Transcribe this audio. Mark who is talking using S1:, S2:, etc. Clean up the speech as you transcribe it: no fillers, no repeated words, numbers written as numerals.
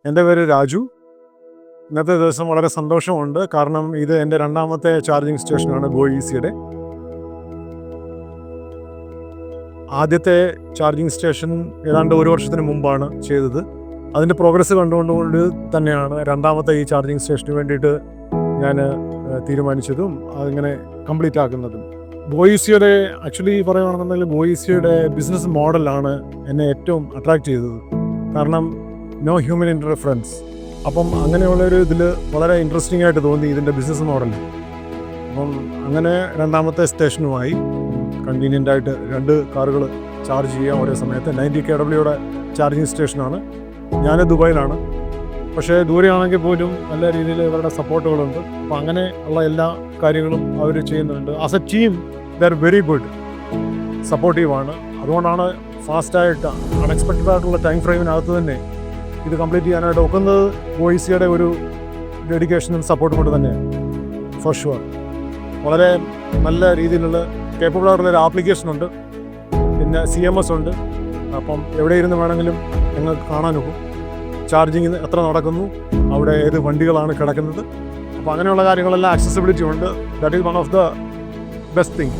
S1: എൻ്റെ പേര് രാജു. ഇന്നത്തെ ദിവസം വളരെ സന്തോഷമുണ്ട്. കാരണം ഇത് എൻ്റെ രണ്ടാമത്തെ ചാർജിങ് സ്റ്റേഷനാണ് ഗോഇസിയുടെ. ആദ്യത്തെ ചാർജിങ് സ്റ്റേഷൻ ഏതാണ്ട് 1 വർഷത്തിന് മുമ്പാണ് ചെയ്തത്. അതിൻ്റെ പ്രോഗ്രസ് കണ്ടുകൊണ്ട് തന്നെയാണ് രണ്ടാമത്തെ ഈ ചാർജിങ് സ്റ്റേഷന് വേണ്ടിയിട്ട് ഞാൻ തീരുമാനിച്ചതും അതിങ്ങനെ കംപ്ലീറ്റ് ആക്കുന്നതും. ഗോഇസിയുടെ ആക്ച്വലി പറയുകയാണെന്നുണ്ടെങ്കിൽ ഗോഇസിയുടെ ബിസിനസ് മോഡലാണ് എന്നെ ഏറ്റവും അട്രാക്റ്റ് ചെയ്തത്. കാരണം നോ ഹ്യൂമൻ ഇൻ്റർഫറൻസ്. അപ്പം അങ്ങനെയുള്ളൊരു ഇതിൽ വളരെ ഇൻട്രസ്റ്റിംഗ് ആയിട്ട് തോന്നി ഇതിൻ്റെ ബിസിനസ് മോഡൽ. അപ്പം അങ്ങനെ രണ്ടാമത്തെ സ്റ്റേഷനുമായി കൺവീനിയൻ്റ് ആയിട്ട് 2 കാറുകൾ ചാർജ് ചെയ്യാം ഒരേ സമയത്ത്. 90 kWയുടെ ചാർജിങ് സ്റ്റേഷനാണ്. ഞാൻ ദുബായിലാണ്, പക്ഷേ ദൂരെയാണെങ്കിൽ പോലും നല്ല രീതിയിൽ ഇവരുടെ സപ്പോർട്ടുകളുണ്ട്. അപ്പോൾ അങ്ങനെ ഉള്ള എല്ലാ കാര്യങ്ങളും അവർ ചെയ്യുന്നുണ്ട്. As a team they are very good, സപ്പോർട്ടീവാണ്. അതുകൊണ്ടാണ് ഫാസ്റ്റായിട്ട് അൺഎക്സ്പെക്റ്റഡ് ആയിട്ടുള്ള ടൈം ഫ്രെയിമിനകത്ത് തന്നെ ഇത് കംപ്ലീറ്റ് ചെയ്യാനായിട്ട് ഒക്കുന്നത് ഗോഇസിയുടെ ഒരു ഡെഡിക്കേഷനും സപ്പോർട്ടും കൊണ്ട് തന്നെയാണ്. ഫോർ ഷുവർ വളരെ നല്ല രീതിയിലുള്ള കേപ്പബിൾ ആയിട്ടുള്ളൊരു ആപ്ലിക്കേഷനുണ്ട്, പിന്നെ CMS ഉണ്ട്. അപ്പം എവിടെ ഇരുന്ന് വേണമെങ്കിലും നിങ്ങൾക്ക് കാണാനൊക്കും ചാർജിങ് എത്ര നടക്കുന്നു, അവിടെ ഏത് വണ്ടികളാണ് കിടക്കുന്നത്. അപ്പോൾ അങ്ങനെയുള്ള കാര്യങ്ങളെല്ലാം ആക്സസിബിലിറ്റി ഉണ്ട്. That is one of the best thing.